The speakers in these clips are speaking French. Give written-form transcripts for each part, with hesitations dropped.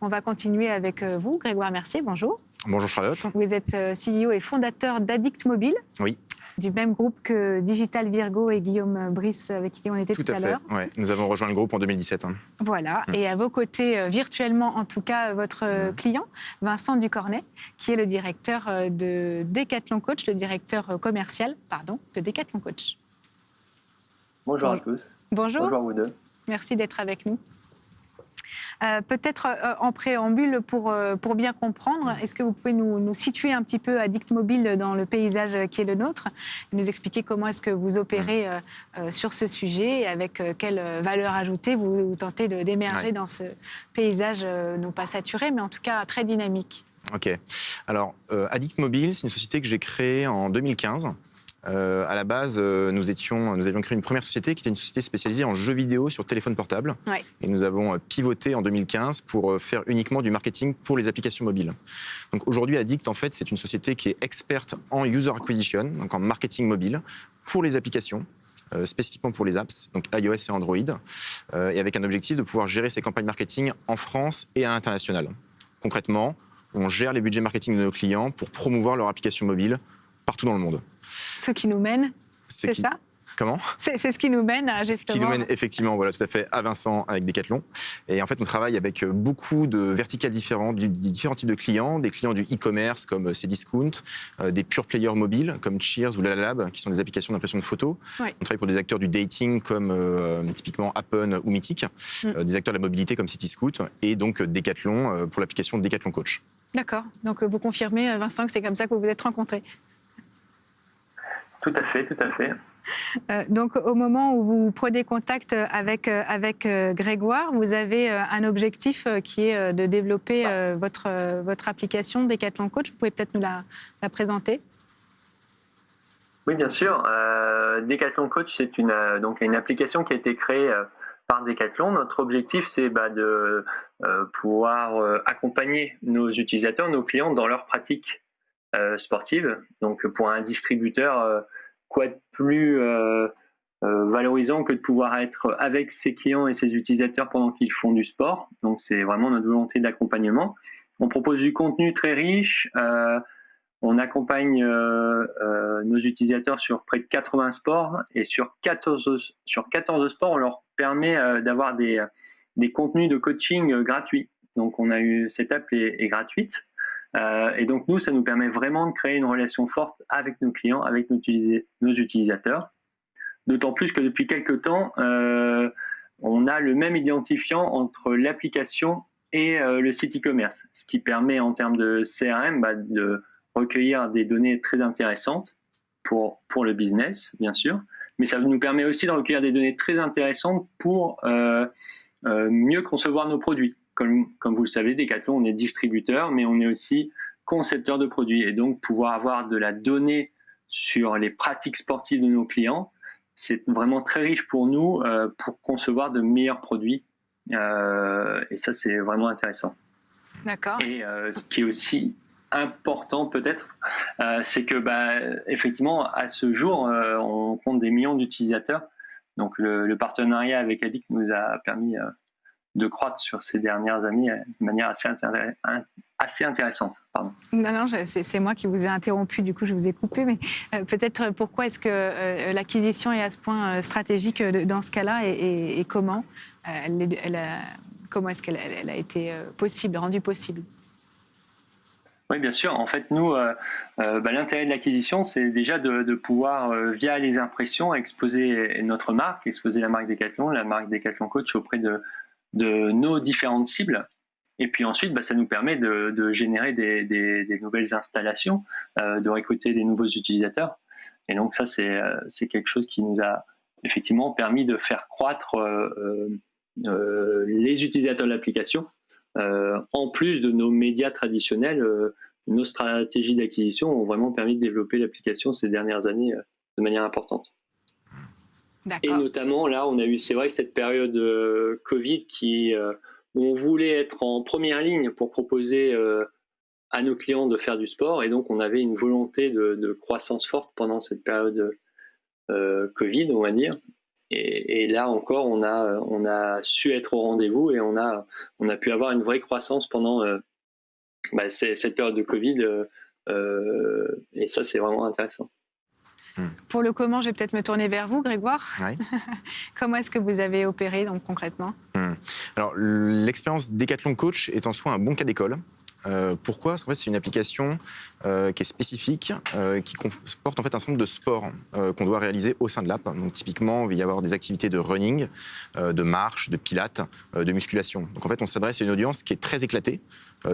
On va continuer avec vous, Grégoire Mercier, bonjour. Bonjour Charlotte. Vous êtes CEO et fondateur d'Addict Mobile. Oui. Du même groupe que Digital Virgo et Guillaume Brice, avec qui on était tout à l'heure. Ouais. Nous avons rejoint le groupe en 2017. Voilà, et à vos côtés, virtuellement en tout cas, votre client, Vincent Ducornet, qui est le directeur de Decathlon Coach, le directeur commercial, de Decathlon Coach. Bonjour à tous. Bonjour. Bonjour à vous deux. Merci d'être avec nous. Peut-être en préambule, pour bien comprendre, est-ce que vous pouvez nous situer un petit peu Addict Mobile dans le paysage qui est le nôtre, et nous expliquer comment est-ce que vous opérez sur ce sujet et avec quelle valeur ajoutée vous tentez d'émerger dans ce paysage, non pas saturé, mais en tout cas très dynamique. Ok. Alors, Addict Mobile, c'est une société que j'ai créée en 2015. À la base, nous avions créé une première société qui était une société spécialisée en jeux vidéo sur téléphone portable. Ouais. Et nous avons pivoté en 2015 pour faire uniquement du marketing pour les applications mobiles. Donc aujourd'hui, Addict, en fait, c'est une société qui est experte en user acquisition, donc en marketing mobile, pour les applications. Spécifiquement pour les apps, donc iOS et Android, et avec un objectif de pouvoir gérer ces campagnes marketing en France et à l'international. Concrètement, on gère les budgets marketing de nos clients pour promouvoir leur application mobile partout dans le monde. Ce qui nous mène, c'est ça ? Comment ? C'est ce qui nous mène à justement... Ce qui nous mène effectivement, voilà, tout à fait, à Vincent avec Decathlon. Et en fait, on travaille avec beaucoup de verticales différentes, différents types de clients, des clients du e-commerce comme Cdiscount, des pure players mobiles comme Cheers ou Lalab, qui sont des applications d'impression de photos. Ouais. On travaille pour des acteurs du dating comme typiquement Appen ou Mythic, des acteurs de la mobilité comme Cityscoot, et donc Decathlon pour l'application Decathlon Coach. D'accord. Donc vous confirmez, Vincent, que c'est comme ça que vous vous êtes rencontrés ? Tout à fait, tout à fait. Donc, au moment où vous prenez contact avec Grégoire, vous avez un objectif qui est de développer votre application Decathlon Coach. Vous pouvez peut-être nous la présenter ? Oui, bien sûr. Decathlon Coach, c'est une application qui a été créée par Decathlon. Notre objectif, c'est de pouvoir accompagner nos utilisateurs, nos clients dans leurs pratiques sportives. Donc, pour un distributeur, quoi de plus valorisant que de pouvoir être avec ses clients et ses utilisateurs pendant qu'ils font du sport. Donc c'est vraiment notre volonté d'accompagnement. On propose du contenu très riche, on accompagne nos utilisateurs sur près de 80 sports, et sur 14 sports, on leur permet d'avoir des contenus de coaching gratuits. Donc cette app est gratuite. Et donc nous, ça nous permet vraiment de créer une relation forte avec nos clients, avec nos utilisateurs. D'autant plus que depuis quelques temps, on a le même identifiant entre l'application et le site e-commerce, ce qui permet en termes de CRM de recueillir des données très intéressantes pour le business, bien sûr, mais ça nous permet aussi de recueillir des données très intéressantes pour mieux concevoir nos produits. Comme vous le savez, Decathlon, on est distributeur, mais on est aussi concepteur de produits. Et donc, pouvoir avoir de la donnée sur les pratiques sportives de nos clients, c'est vraiment très riche pour nous pour concevoir de meilleurs produits. Et ça, c'est vraiment intéressant. D'accord. Et ce qui est aussi important peut-être, c'est que effectivement, à ce jour, on compte des millions d'utilisateurs. Donc, le partenariat avec Addict nous a permis de croître sur ces dernières années de manière assez intéressante. Pardon. Non, c'est moi qui vous ai interrompu, du coup je vous ai coupé, mais peut-être pourquoi est-ce que l'acquisition est à ce point stratégique dans ce cas-là, et comment comment est-ce qu'elle a été rendue possible ? Oui, bien sûr. En fait, nous, l'intérêt de l'acquisition, c'est déjà de pouvoir, via les impressions, exposer notre marque, exposer la marque Decathlon, la marque Decathlon Coach auprès de nos différentes cibles. Et puis ensuite, ça nous permet de générer des nouvelles installations, de recruter des nouveaux utilisateurs. Et donc ça, c'est quelque chose qui nous a effectivement permis de faire croître les utilisateurs de l'application. En plus de nos médias traditionnels, nos stratégies d'acquisition ont vraiment permis de développer l'application ces dernières années de manière importante. Et notamment, là, on a eu, c'est vrai, cette période Covid où on voulait être en première ligne pour proposer à nos clients de faire du sport. Et donc, on avait une volonté de croissance forte pendant cette période Covid, on va dire. Et là encore, on a su être au rendez-vous et on a pu avoir une vraie croissance pendant cette période de Covid. Et ça, c'est vraiment intéressant. Pour le comment, je vais peut-être me tourner vers vous, Grégoire. Ouais. Comment est-ce que vous avez opéré donc, concrètement? Alors, l'expérience Decathlon Coach est en soi un bon cas d'école. Pourquoi? Parce qu'en fait, c'est une application qui est spécifique, qui comporte en fait un certain nombre de sports qu'on doit réaliser au sein de l'app. Donc, typiquement, il va y avoir des activités de running, de marche, de pilates, de musculation. Donc, en fait, on s'adresse à une audience qui est très éclatée,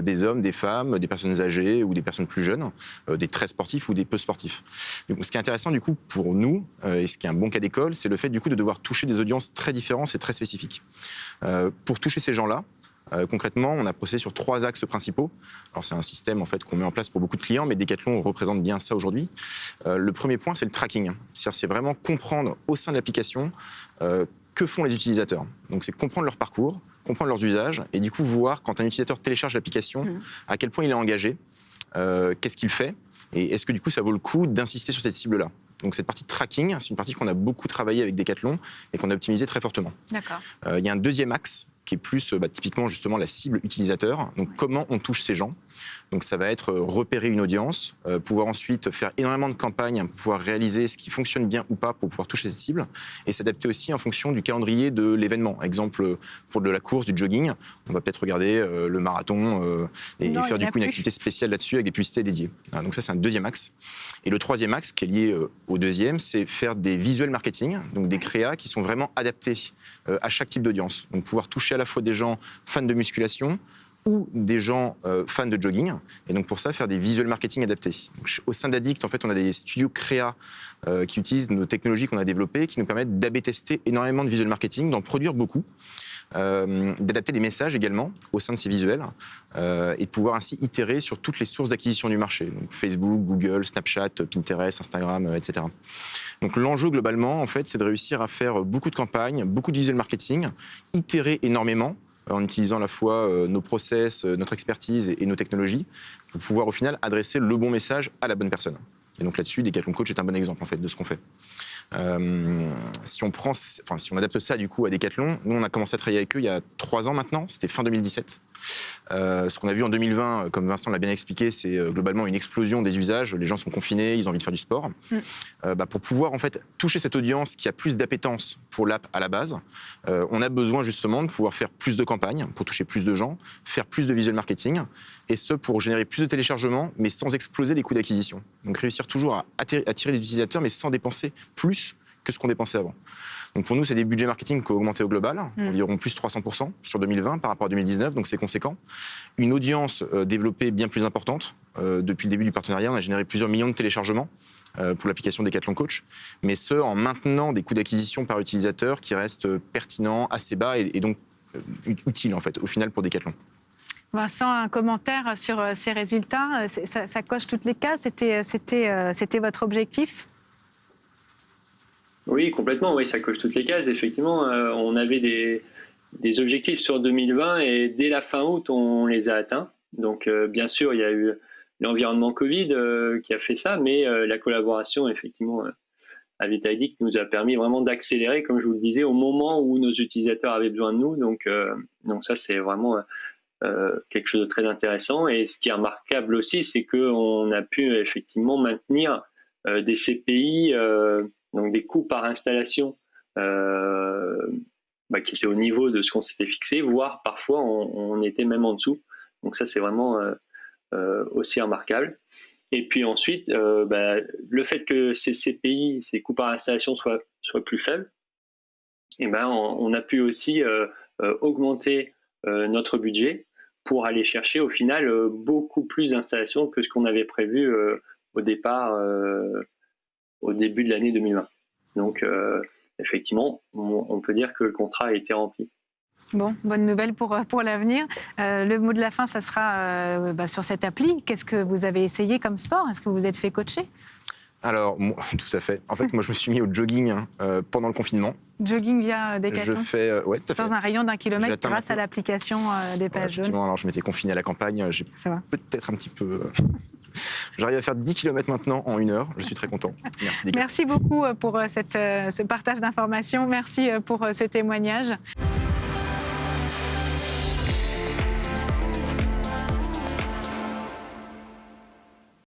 des hommes, des femmes, des personnes âgées ou des personnes plus jeunes, des très sportifs ou des peu sportifs. Donc, ce qui est intéressant du coup pour nous, et ce qui est un bon cas d'école, c'est le fait du coup de devoir toucher des audiences très différentes et très spécifiques. Pour toucher ces gens-là, concrètement, on a procédé sur 3 axes principaux. Alors, c'est un système en fait qu'on met en place pour beaucoup de clients, mais Decathlon représente bien ça aujourd'hui. Le premier point, c'est le tracking. C'est-à-dire, c'est vraiment comprendre au sein de l'application que font les utilisateurs. Donc, c'est comprendre leur parcours, comprendre leurs usages, et du coup voir quand un utilisateur télécharge l'application, à quel point il est engagé, qu'est-ce qu'il fait, et est-ce que du coup ça vaut le coup d'insister sur cette cible-là. Donc cette partie de tracking, c'est une partie qu'on a beaucoup travaillé avec Decathlon et qu'on a optimisé très fortement. D'accord. Il y a un deuxième axe qui est plus typiquement justement la cible utilisateur. Donc comment on touche ces gens. Donc ça va être repérer une audience, pouvoir ensuite faire énormément de campagnes, pouvoir réaliser ce qui fonctionne bien ou pas pour pouvoir toucher cette cible et s'adapter aussi en fonction du calendrier de l'événement. Exemple, pour de la course, du jogging, on va peut-être regarder le marathon et faire du coup une activité spéciale là-dessus avec des publicités dédiées. Donc ça, c'est un deuxième axe. Et le troisième axe, qui est lié au deuxième, c'est faire des visuels marketing, donc des créas qui sont vraiment adaptés à chaque type d'audience. Donc pouvoir toucher à la fois des gens fans de musculation ou des gens fans de jogging. Et donc pour ça, faire des visuels marketing adaptés. Donc, au sein d'Addict, en fait, on a des studios créa qui utilisent nos technologies qu'on a développées, qui nous permettent d'A/B tester énormément de visuels marketing, d'en produire beaucoup, d'adapter les messages également au sein de ces visuels et de pouvoir ainsi itérer sur toutes les sources d'acquisition du marché. Donc Facebook, Google, Snapchat, Pinterest, Instagram, etc. Donc l'enjeu globalement, en fait, c'est de réussir à faire beaucoup de campagnes, beaucoup de visuels marketing, itérer énormément, en utilisant à la fois nos process, notre expertise et nos technologies, pour pouvoir au final adresser le bon message à la bonne personne. Et donc là-dessus, Decathlon Coach est un bon exemple en fait de ce qu'on fait. Si on adapte ça du coup à Decathlon, nous on a commencé à travailler avec eux il y a 3 ans maintenant, c'était fin 2017. Ce qu'on a vu en 2020, comme Vincent l'a bien expliqué, c'est globalement une explosion des usages. Les gens sont confinés, ils ont envie de faire du sport. Pour pouvoir en fait toucher cette audience qui a plus d'appétence pour l'app à la base, on a besoin justement de pouvoir faire plus de campagnes pour toucher plus de gens, faire plus de visual marketing, et ce pour générer plus de téléchargements, mais sans exploser les coûts d'acquisition. Donc réussir toujours à attirer des utilisateurs, mais sans dépenser plus que ce qu'on dépensait avant. Donc pour nous, c'est des budgets marketing qui ont augmenté au global, environ plus 300% sur 2020 par rapport à 2019, donc c'est conséquent. Une audience développée bien plus importante. Depuis le début du partenariat, on a généré plusieurs millions de téléchargements pour l'application Decathlon Coach, mais ce en maintenant des coûts d'acquisition par utilisateur qui restent pertinents, assez bas et donc utiles en fait au final pour Decathlon. Vincent, un commentaire sur ces résultats, ça coche toutes les cases, c'était votre objectif ? Oui, complètement, oui, ça coche toutes les cases. Effectivement, on avait des objectifs sur 2020 et dès la fin août, on les a atteints. Donc, bien sûr, il y a eu l'environnement Covid qui a fait ça, mais la collaboration, effectivement, avec Addict nous a permis vraiment d'accélérer, comme je vous le disais, au moment où nos utilisateurs avaient besoin de nous. Donc ça, c'est vraiment quelque chose de très intéressant. Et ce qui est remarquable aussi, c'est qu'on a pu effectivement maintenir des CPI, donc des coûts par installation qui étaient au niveau de ce qu'on s'était fixé, voire parfois on était même en dessous. Donc ça, c'est vraiment aussi remarquable. Et puis ensuite, le fait que ces CPI, ces coûts par installation soient plus faibles, on a pu aussi augmenter notre budget pour aller chercher au final beaucoup plus d'installations que ce qu'on avait prévu au départ, au début de l'année 2020. Donc effectivement, on peut dire que le contrat a été rempli. Bon, bonne nouvelle pour l'avenir. Le mot de la fin, ça sera sur cette appli. Qu'est-ce que vous avez essayé comme sport? Est-ce que vous vous êtes fait coacher? Alors, tout à fait. En fait, moi, je me suis mis au jogging pendant le confinement. Jogging via Decathlon? Je fais, ouais, tout à fait. Dans un rayon d'1 kilomètre grâce à l'application des pages jaunes. Alors, je m'étais confiné à la campagne. J'ai Ça va. peut-être un petit peu J'arrive à faire 10 km maintenant en 1 heure. Je suis très content. Merci Decathlon. Merci beaucoup pour ce partage d'informations. Merci pour ce témoignage.